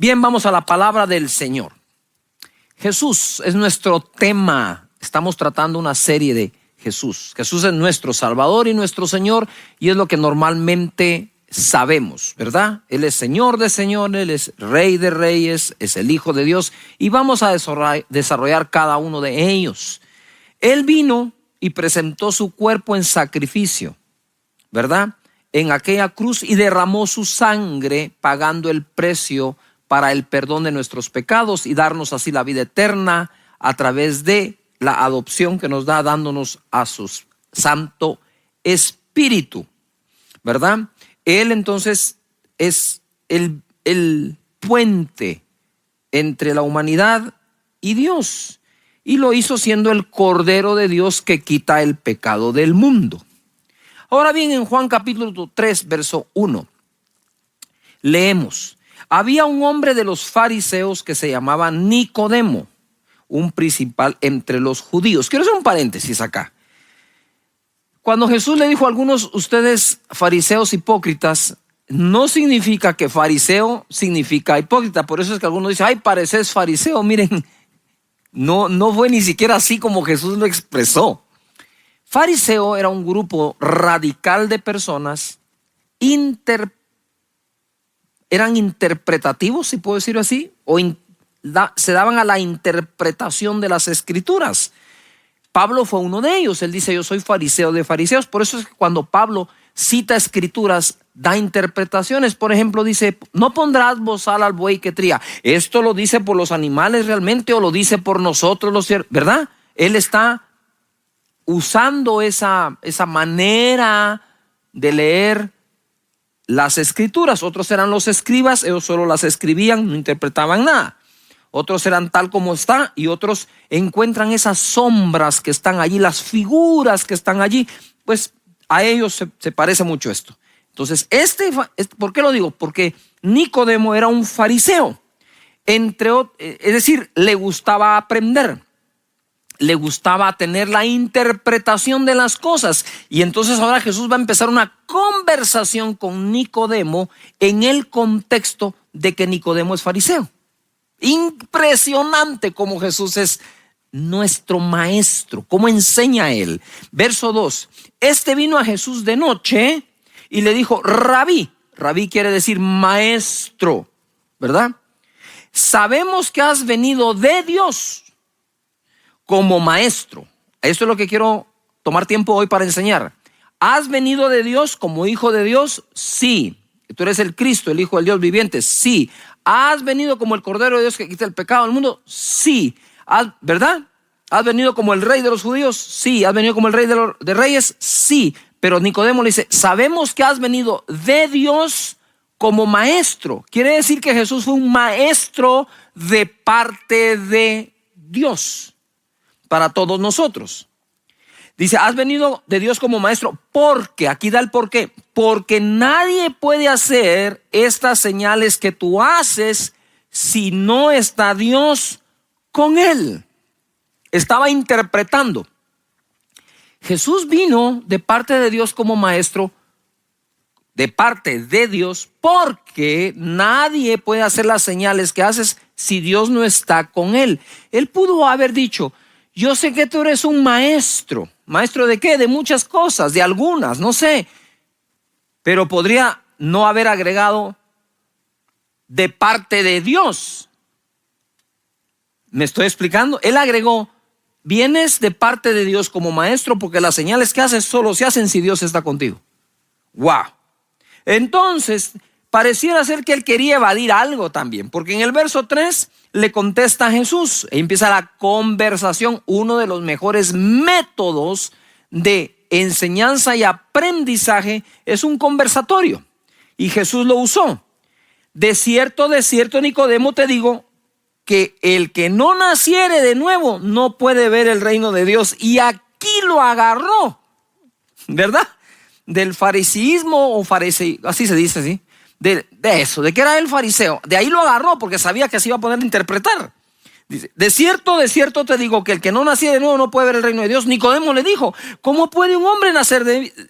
Bien, vamos a la palabra del Señor. Jesús es nuestro tema. Estamos tratando una serie de Jesús. Jesús es nuestro Salvador y nuestro Señor, y es lo que normalmente sabemos, ¿verdad? Él es Señor de señores, Él es Rey de reyes, es el Hijo de Dios, y vamos a desarrollar cada uno de ellos. Él vino y presentó su cuerpo en sacrificio, ¿verdad? En aquella cruz, y derramó su sangre pagando el precio para el perdón de nuestros pecados y darnos así la vida eterna a través de la adopción que nos da, dándonos a su Santo Espíritu, ¿verdad? Él entonces es el puente entre la humanidad y Dios, y lo hizo siendo el Cordero de Dios que quita el pecado del mundo. Ahora bien, en Juan capítulo 3, verso 1, leemos: había un hombre de los fariseos que se llamaba Nicodemo, un principal entre los judíos. Quiero hacer un paréntesis acá. Cuando Jesús le dijo a algunos, ustedes fariseos hipócritas, no significa que fariseo significa hipócrita. Por eso es que algunos dicen, ay, pareces fariseo. Miren, no fue ni siquiera así como Jesús lo expresó. Fariseo era un grupo radical de personas, eran interpretativos, si puedo decirlo así, o se daban a la interpretación de las escrituras. Pablo fue uno de ellos. Él dice, yo soy fariseo de fariseos. Por eso es que cuando Pablo cita escrituras, da interpretaciones. Por ejemplo, dice, no pondrás bozal al buey que tría. ¿Esto lo dice por los animales realmente o lo dice por nosotros, verdad? Él está usando esa manera de leer las escrituras. Otros eran los escribas, ellos solo las escribían, no interpretaban nada. Otros eran tal como está, y otros encuentran esas sombras que están allí, las figuras que están allí. Pues a ellos se parece mucho esto. Entonces, ¿por qué lo digo? Porque Nicodemo era un fariseo, es decir, le gustaba aprender, le gustaba tener la interpretación de las cosas. Y entonces ahora Jesús va a empezar una conversación con Nicodemo en el contexto de que Nicodemo es fariseo. Impresionante cómo Jesús es nuestro maestro, cómo enseña él. Verso 2, este vino a Jesús de noche y le dijo, Rabí. Rabí quiere decir maestro, ¿verdad? Sabemos que has venido de Dios como maestro. Esto es lo que quiero tomar tiempo hoy para enseñar. ¿Has venido de Dios como hijo de Dios? Sí. ¿Tú eres el Cristo, el Hijo del Dios viviente? Sí. ¿Has venido como el Cordero de Dios que quita el pecado del mundo? Sí. ¿Verdad? ¿Has venido como el Rey de los judíos? Sí. ¿Has venido como el Rey de reyes? Sí. Pero Nicodemo le dice, sabemos que has venido de Dios como maestro. Quiere decir que Jesús fue un maestro de parte de Dios para todos nosotros. Dice, has venido de Dios como maestro, porque, aquí da el por qué, porque nadie puede hacer estas señales que tú haces si no está Dios con él. Estaba interpretando. Jesús vino de parte de Dios como maestro, de parte de Dios, porque nadie puede hacer las señales que haces si Dios no está con él. Él pudo haber dicho, yo sé que tú eres un maestro. ¿Maestro de qué? De muchas cosas, de algunas, no sé. Pero podría no haber agregado de parte de Dios. ¿Me estoy explicando? Él agregó, vienes de parte de Dios como maestro porque las señales que haces solo se hacen si Dios está contigo. ¡Wow! Entonces, pareciera ser que él quería evadir algo también, porque en el verso 3 le contesta a Jesús e empieza la conversación. Uno de los mejores métodos de enseñanza y aprendizaje es un conversatorio, y Jesús lo usó. De cierto, Nicodemo, te digo que el que no naciere de nuevo no puede ver el reino de Dios. Y aquí lo agarró, ¿verdad? Del fariseísmo o fariseo, así se dice, ¿sí? De eso, de que era el fariseo. De ahí lo agarró porque sabía que se iba a poner a interpretar. Dice, de cierto te digo que el que no naciera de nuevo no puede ver el reino de Dios. Nicodemo le dijo, ¿cómo puede un hombre nacer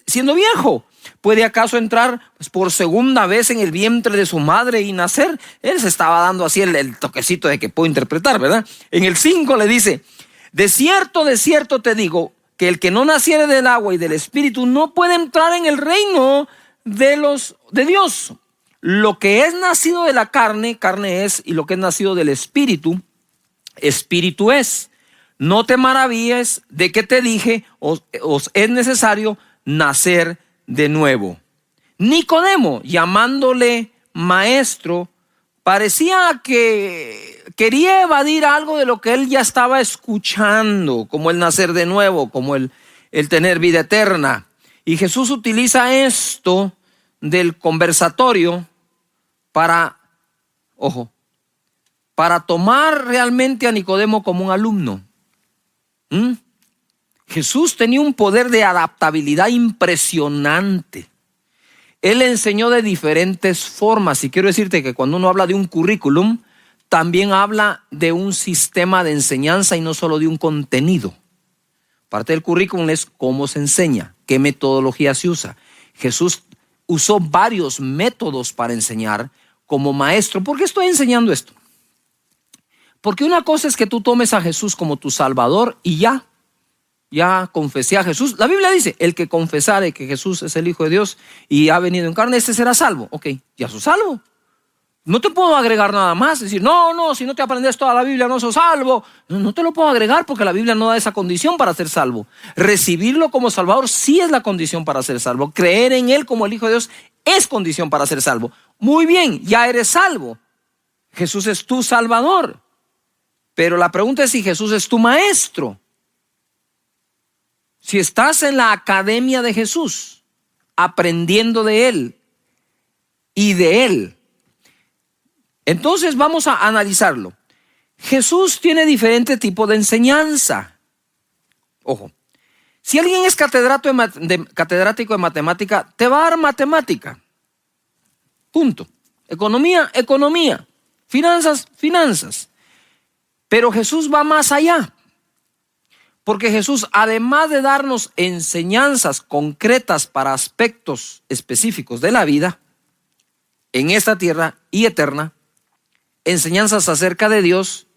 siendo viejo? ¿Puede acaso entrar por segunda vez en el vientre de su madre y nacer? Él se estaba dando así el toquecito de que puedo interpretar, ¿verdad? En el 5 le dice, de cierto te digo que el que no naciere del agua y del espíritu no puede entrar en el reino de Dios. Lo que es nacido de la carne, carne es, y lo que es nacido del espíritu, espíritu es. No te maravilles de que te dije, os es necesario nacer de nuevo. Nicodemo, llamándole maestro, parecía que quería evadir algo de lo que él ya estaba escuchando, como el nacer de nuevo, como el tener vida eterna. Y Jesús utiliza esto del conversatorio para tomar realmente a Nicodemo como un alumno. Jesús tenía un poder de adaptabilidad impresionante. Él enseñó de diferentes formas, y quiero decirte que cuando uno habla de un currículum, también habla de un sistema de enseñanza y no solo de un contenido. Parte del currículum es cómo se enseña, qué metodología se usa. Jesús usó varios métodos para enseñar como maestro. ¿Por qué estoy enseñando esto? Porque una cosa es que tú tomes a Jesús como tu Salvador y ya confesé a Jesús. La Biblia dice, el que confesare que Jesús es el Hijo de Dios y ha venido en carne, ese será salvo. Ok, ya sos salvo. No te puedo agregar nada más. Decir, no, si no te aprendes toda la Biblia no sos salvo. No te lo puedo agregar porque la Biblia no da esa condición para ser salvo. Recibirlo como Salvador sí es la condición para ser salvo. Creer en Él como el Hijo de Dios es condición para ser salvo. Muy bien, ya eres salvo. Jesús es tu Salvador. Pero la pregunta es si Jesús es tu maestro. Si estás en la academia de Jesús, aprendiendo de Él y de Él, entonces vamos a analizarlo. Jesús tiene diferentes tipos de enseñanza. Ojo, si alguien es catedrático de matemática, te va a dar matemática. Punto. Economía. Finanzas. Pero Jesús va más allá. Porque Jesús, además de darnos enseñanzas concretas para aspectos específicos de la vida, en esta tierra y eterna, enseñanzas acerca de Dios,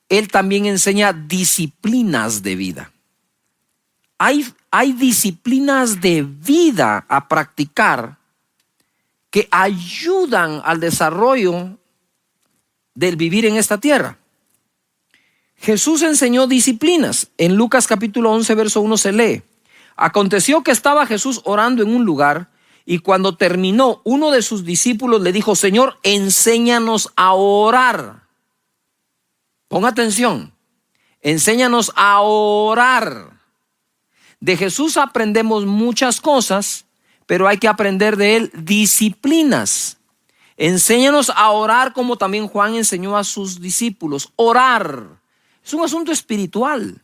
Él también enseña disciplinas de vida. Hay disciplinas de vida a practicar que ayudan al desarrollo del vivir en esta tierra. Jesús enseñó disciplinas. En Lucas capítulo 11, verso 1 se lee: aconteció que estaba Jesús orando en un lugar, y cuando terminó, uno de sus discípulos le dijo: Señor, enséñanos a orar. Ponga atención, enséñanos a orar. De Jesús aprendemos muchas cosas, pero hay que aprender de Él disciplinas. Enséñanos a orar como también Juan enseñó a sus discípulos. Orar es un asunto espiritual,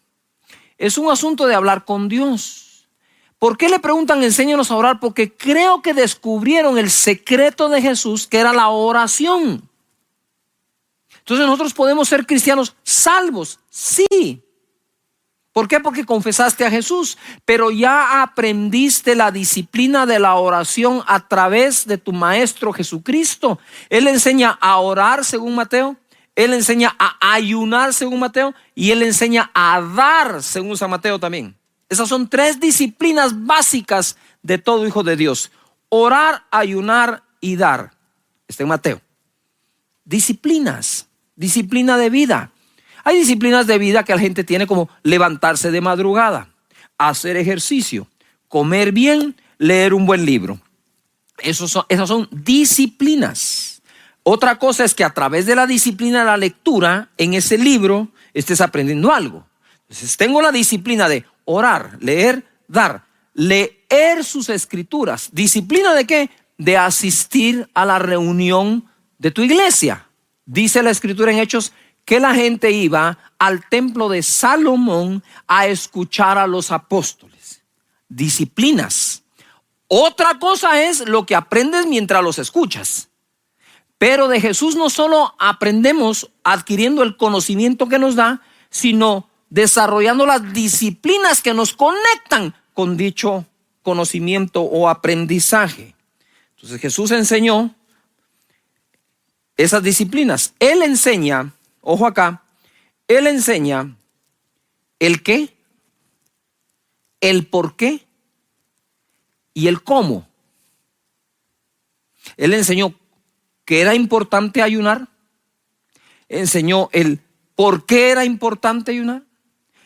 es un asunto de hablar con Dios. ¿Por qué le preguntan enséñanos a orar? Porque creo que descubrieron el secreto de Jesús, que era la oración. Entonces nosotros podemos ser cristianos salvos, sí. ¿Por qué? Porque confesaste a Jesús, pero ya aprendiste la disciplina de la oración a través de tu Maestro Jesucristo. Él enseña a orar según Mateo, Él enseña a ayunar según Mateo y Él enseña a dar según San Mateo también. Esas son 3 disciplinas básicas de todo hijo de Dios: orar, ayunar y dar. Está en Mateo. Disciplinas, disciplina de vida. Hay disciplinas de vida que la gente tiene, como levantarse de madrugada, hacer ejercicio, comer bien, leer un buen libro. Esas son disciplinas. Otra cosa es que a través de la disciplina de la lectura, en ese libro estés aprendiendo algo. Entonces tengo la disciplina de orar, leer, dar, leer sus escrituras. ¿Disciplina de qué? De asistir a la reunión de tu iglesia. Dice la escritura en Hechos que la gente iba al templo de Salomón a escuchar a los apóstoles. Disciplinas. Otra cosa es lo que aprendes mientras los escuchas. Pero de Jesús no solo aprendemos adquiriendo el conocimiento que nos da, sino desarrollando las disciplinas que nos conectan con dicho conocimiento o aprendizaje. Entonces Jesús enseñó esas disciplinas. Él enseña, ojo acá, Él enseña el qué, el por qué y el cómo. Él enseñó que era importante ayunar, enseñó el por qué era importante ayunar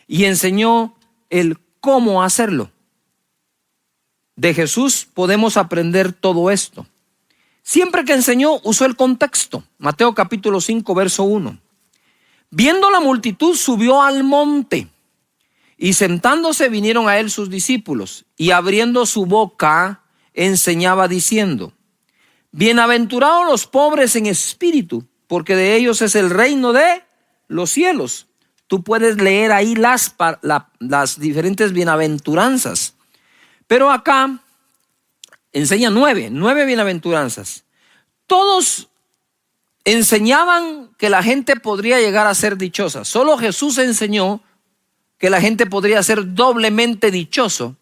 y enseñó el cómo hacerlo. De Jesús podemos aprender todo esto. Siempre que enseñó, usó el contexto. Mateo capítulo 5, verso 1. Viendo la multitud, subió al monte, y sentándose vinieron a él sus discípulos, y abriendo su boca, enseñaba diciendo: bienaventurados los pobres en espíritu, porque de ellos es el reino de los cielos. Tú puedes leer ahí las diferentes bienaventuranzas. Pero acá enseña nueve bienaventuranzas. Todos enseñaban que la gente podría llegar a ser dichosa. Solo Jesús enseñó que la gente podría ser doblemente dichoso,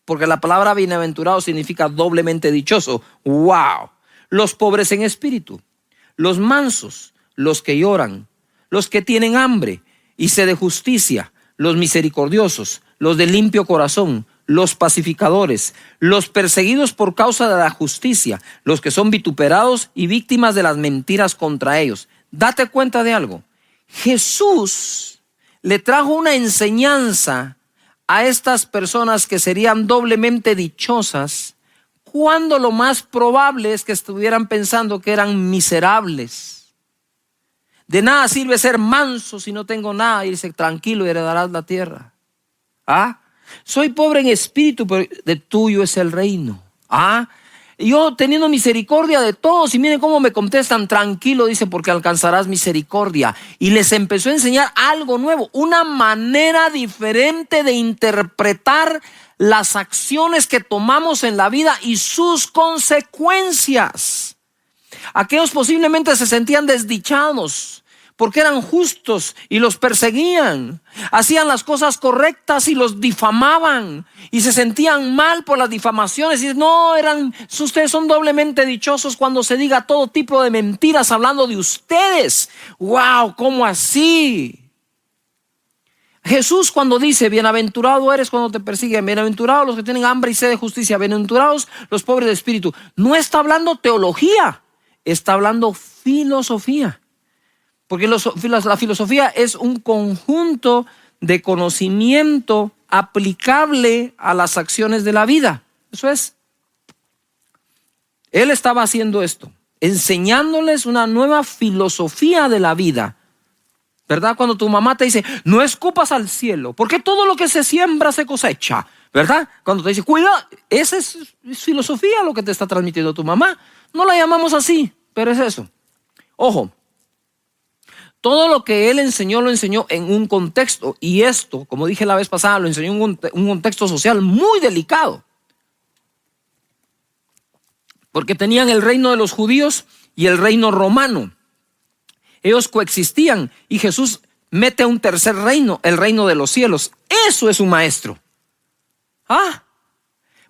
porque la palabra bienaventurado significa doblemente dichoso. ¡Wow! Los pobres en espíritu, los mansos, los que lloran, los que tienen hambre y sed de justicia, los misericordiosos, los de limpio corazón, los pacificadores, los perseguidos por causa de la justicia, los que son vituperados y víctimas de las mentiras contra ellos. Date cuenta de algo. Jesús le trajo una enseñanza a estas personas que serían doblemente dichosas, cuando lo más probable es que estuvieran pensando que eran miserables. De nada sirve ser manso si no tengo nada, y dice: tranquilo y heredarás la tierra. Soy pobre en espíritu, pero de tuyo es el reino. Yo teniendo misericordia de todos, y miren cómo me contestan: tranquilo, dice, porque alcanzarás misericordia. Y les empezó a enseñar algo nuevo, una manera diferente de interpretar las acciones que tomamos en la vida y sus consecuencias. Aquellos posiblemente se sentían desdichados porque eran justos y los perseguían. Hacían las cosas correctas y los difamaban, y se sentían mal por las difamaciones. Y no, ustedes son doblemente dichosos cuando se diga todo tipo de mentiras hablando de ustedes. ¡Wow! ¿Cómo así? Jesús, cuando dice: bienaventurado eres cuando te persiguen, bienaventurados los que tienen hambre y sed de justicia, bienaventurados los pobres de espíritu, no está hablando teología, está hablando filosofía. Porque la filosofía es un conjunto de conocimiento aplicable a las acciones de la vida. Eso es. Él estaba haciendo esto, enseñándoles una nueva filosofía de la vida. ¿Verdad? Cuando tu mamá te dice: no escupas al cielo, porque todo lo que se siembra se cosecha. ¿Verdad? Cuando te dice: cuida, esa es filosofía lo que te está transmitiendo tu mamá. No la llamamos así, pero es eso. Ojo, todo lo que él enseñó lo enseñó en un contexto, y esto, como dije la vez pasada, lo enseñó en un contexto social muy delicado. Porque tenían el reino de los judíos y el reino romano. Ellos coexistían, y Jesús mete un tercer reino, el reino de los cielos. Eso es un maestro.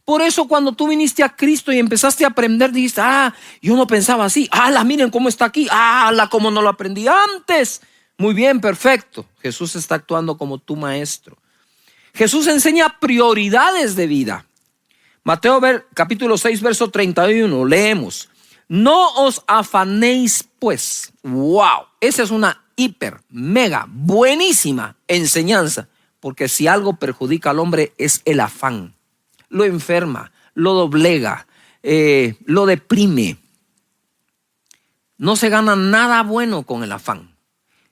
Por eso cuando tú viniste a Cristo y empezaste a aprender, dijiste: yo no pensaba así. Miren cómo está aquí. Cómo no lo aprendí antes. Muy bien, perfecto. Jesús está actuando como tu maestro. Jesús enseña prioridades de vida. Mateo capítulo 6, verso 31, leemos: no os afanéis pues. Wow, esa es una hiper, mega, buenísima enseñanza. Porque si algo perjudica al hombre es el afán. Lo enferma, lo doblega, lo deprime. No se gana nada bueno con el afán.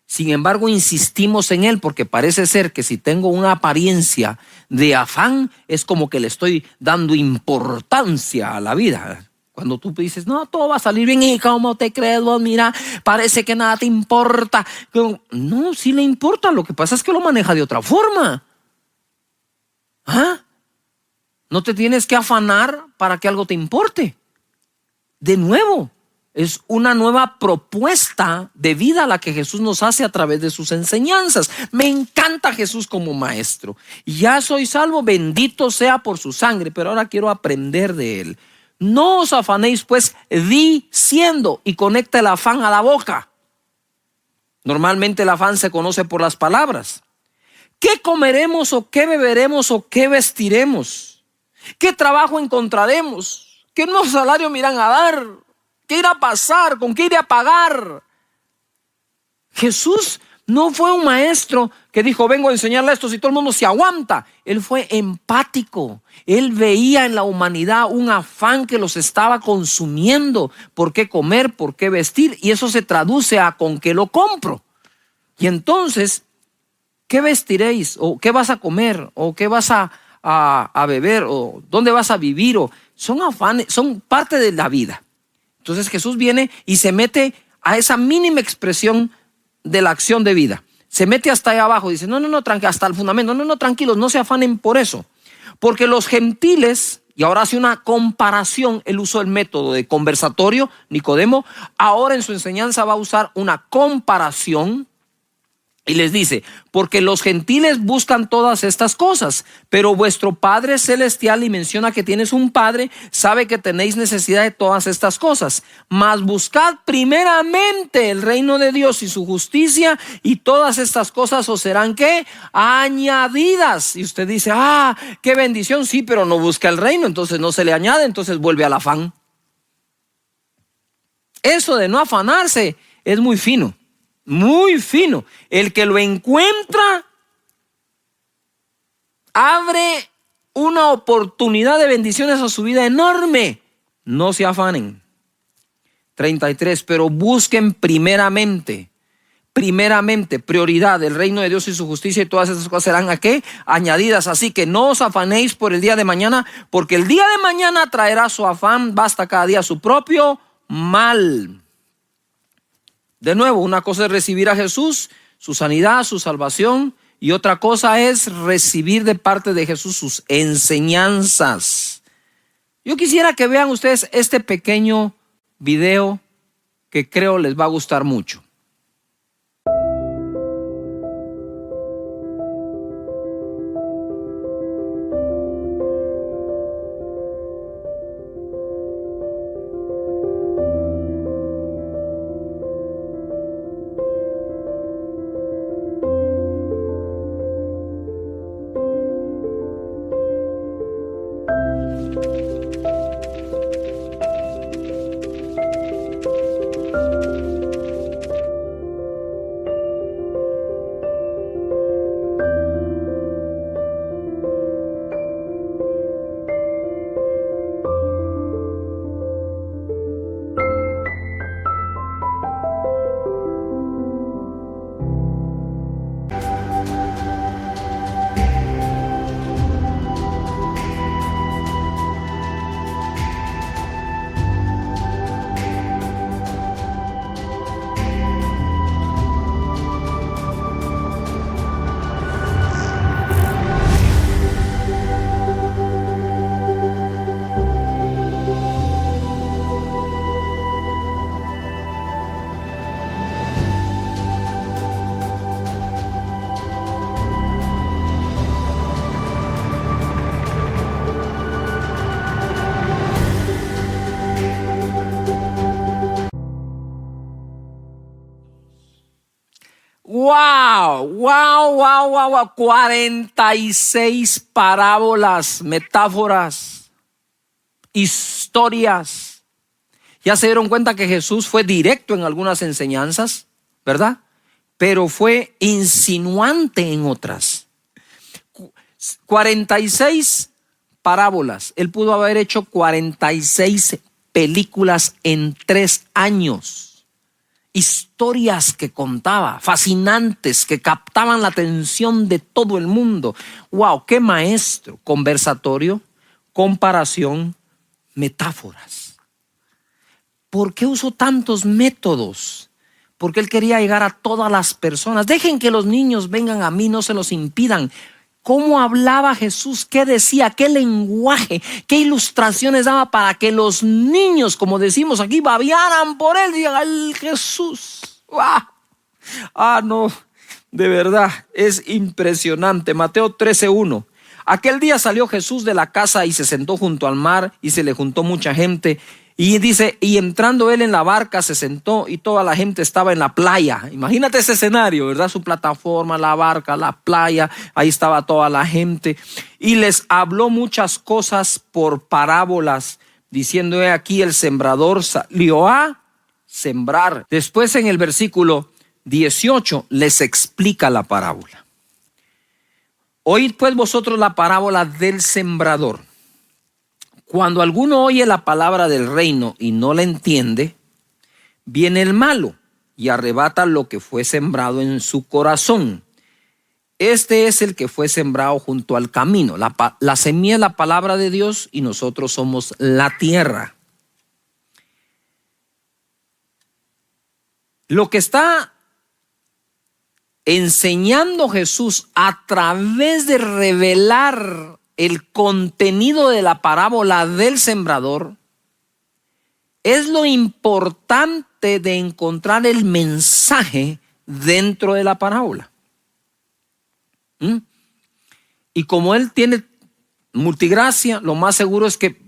Sin embargo, insistimos en él porque parece ser que si tengo una apariencia de afán, es como que le estoy dando importancia a la vida. Cuando tú dices: no, todo va a salir bien, y ¿cómo te crees vos? Mira, parece que nada te importa. No, sí le importa, lo que pasa es que lo maneja de otra forma. No te tienes que afanar para que algo te importe. De nuevo, Es una nueva propuesta de vida la que Jesús nos hace a través de sus enseñanzas. Me encanta Jesús como maestro. Ya soy salvo, bendito sea por su sangre, pero ahora quiero aprender de él. No os afanéis pues diciendo, y conecta el afán a la boca. Normalmente el afán se conoce por las palabras. ¿Qué comeremos o qué beberemos o qué vestiremos? ¿Qué trabajo encontraremos? ¿Qué nuevo salario me irán a dar? ¿Qué irá a pasar? ¿Con qué iré a pagar? Jesús no fue un maestro que dijo, vengo a enseñarle esto si todo el mundo se aguanta. Él fue empático. Él veía en la humanidad un afán que los estaba consumiendo. ¿Por qué comer? ¿Por qué vestir? Y eso se traduce a ¿con qué lo compro? Y entonces, ¿qué vestiréis? ¿O qué vas a comer? ¿O qué vas a beber? ¿O dónde vas a vivir? O son afanes, son parte de la vida. Entonces Jesús viene y se mete a esa mínima expresión de la acción de vida. Se mete hasta ahí abajo. Dice, no, hasta el fundamento. No, tranquilos, no se afanen por eso. Porque los gentiles, y ahora hace una comparación, él usó el método de conversatorio, Nicodemo, ahora en su enseñanza va a usar una comparación. Y les dice, porque los gentiles buscan todas estas cosas, pero vuestro Padre Celestial, y menciona que tienes un Padre, sabe que tenéis necesidad de todas estas cosas. Mas buscad primeramente el reino de Dios y su justicia, y todas estas cosas os serán, ¿qué? Añadidas. Y usted dice, qué bendición, sí, pero no busca el reino, entonces no se le añade, entonces vuelve al afán. Eso de no afanarse es muy fino. Muy fino. El que lo encuentra abre una oportunidad de bendiciones a su vida enorme. No se afanen. 33. Pero busquen primeramente, prioridad, el reino de Dios y su justicia, y todas esas cosas serán ¿a qué? Añadidas. Así que no os afanéis por el día de mañana, porque el día de mañana traerá su afán. Basta cada día su propio mal. De nuevo, una cosa es recibir a Jesús, su sanidad, su salvación, y otra cosa es recibir de parte de Jesús sus enseñanzas. Yo quisiera que vean ustedes este pequeño video que creo les va a gustar mucho. Wow. 46 parábolas, metáforas, historias. Ya se dieron cuenta que Jesús fue directo en algunas enseñanzas, ¿verdad? Pero fue insinuante en otras. 46 parábolas. Él pudo haber hecho 46 películas en 3 años. Historias que contaba, fascinantes, que captaban la atención de todo el mundo. Wow, qué maestro. Conversatorio, comparación, metáforas. ¿Por qué usó tantos métodos? Porque él quería llegar a todas las personas. Dejen que los niños vengan a mí, no se los impidan. cómo hablaba Jesús, qué decía, qué lenguaje, qué ilustraciones daba para que los niños, como decimos aquí, babearan por él y digan: ¡ay, Jesús! ¡Wow! No, de verdad, es impresionante. Mateo 13:1. Aquel día salió Jesús de la casa y se sentó junto al mar, y se le juntó mucha gente. Y dice, y entrando él en la barca se sentó, y toda la gente estaba en la playa. Imagínate ese escenario, ¿verdad? Su plataforma, la barca, la playa, ahí estaba toda la gente. Y les habló muchas cosas por parábolas, diciendo: he aquí el sembrador salió a sembrar. Después, en el versículo 18, les explica la parábola. Oíd pues vosotros la parábola del sembrador. Cuando alguno oye la palabra del reino y no la entiende, viene el malo y arrebata lo que fue sembrado en su corazón. Este es el que fue sembrado junto al camino. La semilla es la palabra de Dios, y nosotros somos la tierra. Lo que está enseñando Jesús a través de revelar el contenido de la parábola del sembrador es lo importante de encontrar el mensaje dentro de la parábola. Y como él tiene multigracia, lo más seguro es que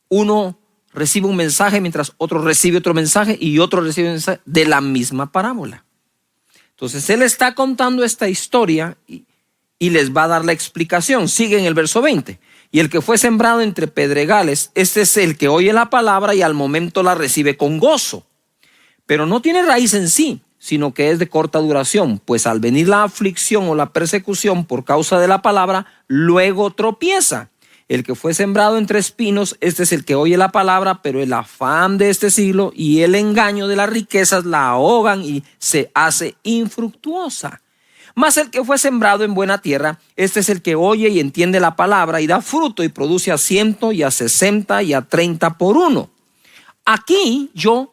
uno recibe un mensaje mientras otro recibe otro mensaje y otro recibe un mensaje de la misma parábola. Entonces él está contando esta historia y les va a dar la explicación. Sigue en el verso 20. Y el que fue sembrado entre pedregales, este es el que oye la palabra y al momento la recibe con gozo, pero no tiene raíz en sí, sino que es de corta duración, pues al venir la aflicción o la persecución por causa de la palabra, luego tropieza. El que fue sembrado entre espinos, este es el que oye la palabra, pero el afán de este siglo y el engaño de las riquezas la ahogan y se hace infructuosa. Mas el que fue sembrado en buena tierra, este es el que oye y entiende la palabra y da fruto y produce a 100 y a 60 y a 30 por uno. Aquí yo,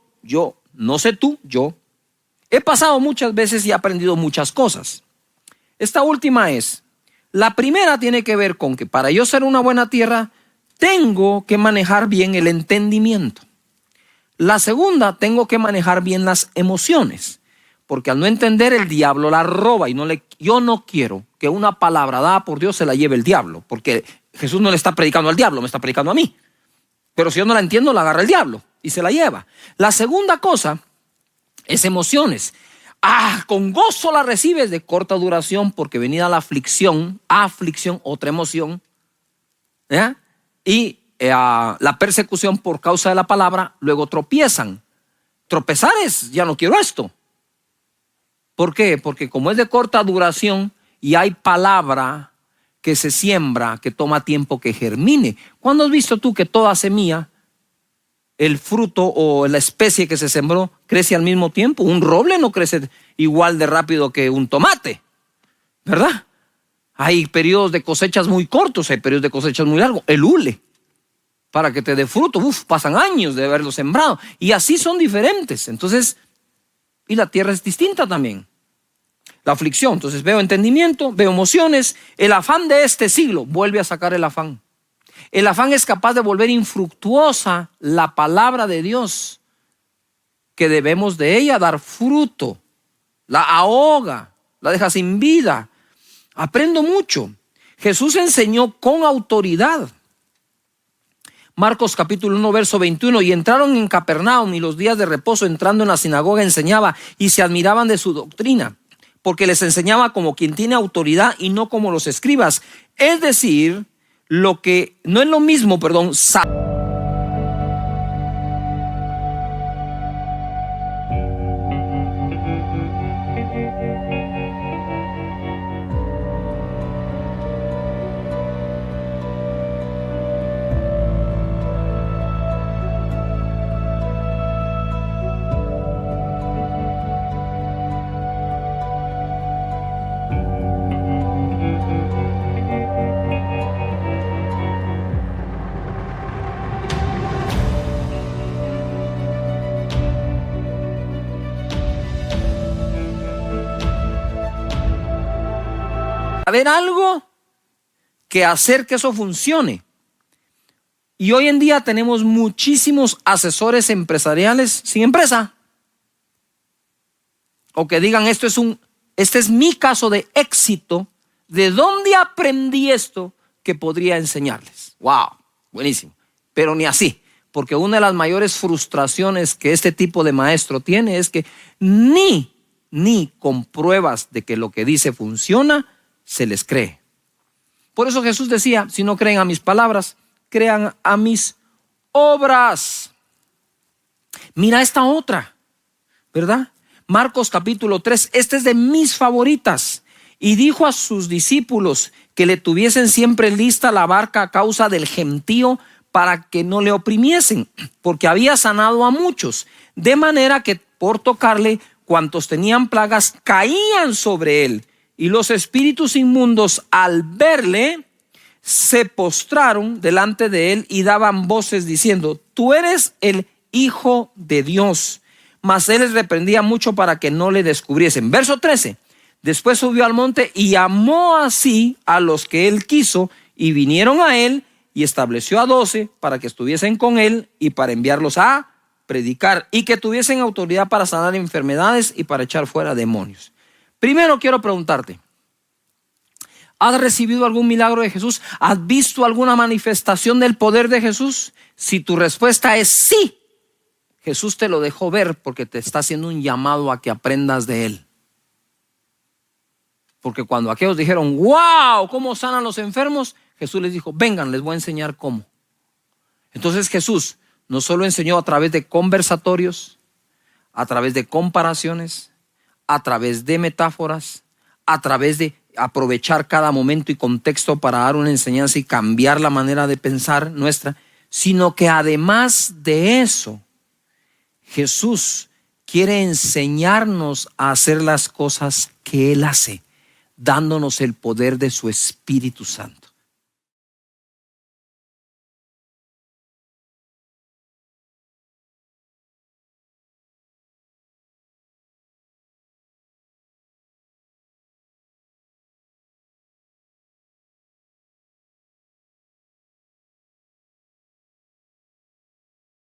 no sé tú, yo he pasado muchas veces y he aprendido muchas cosas. Esta última es: la primera tiene que ver con que para yo ser una buena tierra, tengo que manejar bien el entendimiento. La segunda, tengo que manejar bien las emociones, porque al no entender, el diablo la roba. Yo no quiero que una palabra dada por Dios se la lleve el diablo, porque Jesús no le está predicando al diablo, me está predicando a mí. Pero si yo no la entiendo, la agarra el diablo y se la lleva. La segunda cosa es emociones. Con gozo la recibes, de corta duración, porque venida la aflicción, otra emoción, ¿ya? Y la persecución por causa de la palabra, luego tropiezan. Tropezar es: ya no quiero esto. ¿Por qué? Porque como es de corta duración y hay palabra que se siembra, que toma tiempo que germine. ¿Cuándo has visto tú que toda semilla, el fruto o la especie que se sembró, crece al mismo tiempo? Un roble no crece igual de rápido que un tomate, ¿verdad? Hay periodos de cosechas muy cortos, hay periodos de cosechas muy largos. El hule, para que te dé fruto, pasan años de haberlo sembrado. Y así son diferentes. Entonces, y la tierra es distinta también. La aflicción, entonces veo entendimiento, veo emociones. El afán de este siglo vuelve a sacar el afán. El afán es capaz de volver infructuosa la palabra de Dios, que debemos de ella dar fruto. La ahoga, la deja sin vida. Aprendo mucho. Jesús enseñó con autoridad. Marcos capítulo 1 verso 21. Y entraron en Capernaum, y los días de reposo entrando en la sinagoga enseñaba, y se admiraban de su doctrina, porque les enseñaba como quien tiene autoridad y no como los escribas. Es decir, lo que no es lo mismo, saber algo que hacer que eso funcione. Y hoy en día tenemos muchísimos asesores empresariales sin empresa. O que digan, este es mi caso de éxito. ¿De dónde aprendí esto que podría enseñarles? Wow, buenísimo. Pero ni así, porque una de las mayores frustraciones que este tipo de maestro tiene es que ni con pruebas de que lo que dice funciona, se les cree. Por eso Jesús decía, si no creen a mis palabras, crean a mis obras. Mira esta otra, ¿verdad? Marcos capítulo 3, esta es de mis favoritas. Y dijo a sus discípulos que le tuviesen siempre lista la barca a causa del gentío, para que no le oprimiesen, porque había sanado a muchos, de manera que por tocarle, cuantos tenían plagas caían sobre él, y los espíritus inmundos al verle se postraron delante de él y daban voces diciendo, tú eres el Hijo de Dios. Mas él les reprendía mucho para que no le descubriesen. Verso 13, después subió al monte y llamó así a los que él quiso, y vinieron a él, y estableció a 12 para que estuviesen con él y para enviarlos a predicar, y que tuviesen autoridad para sanar enfermedades y para echar fuera demonios. Primero quiero preguntarte, ¿has recibido algún milagro de Jesús? ¿Has visto alguna manifestación del poder de Jesús? Si tu respuesta es sí, Jesús te lo dejó ver porque te está haciendo un llamado a que aprendas de él. Porque cuando aquellos dijeron, wow, ¿cómo sanan los enfermos? Jesús les dijo, vengan, les voy a enseñar cómo. Entonces Jesús no solo enseñó a través de conversatorios, a través de comparaciones, a través de metáforas, a través de aprovechar cada momento y contexto para dar una enseñanza y cambiar la manera de pensar nuestra, sino que además de eso, Jesús quiere enseñarnos a hacer las cosas que Él hace, dándonos el poder de su Espíritu Santo.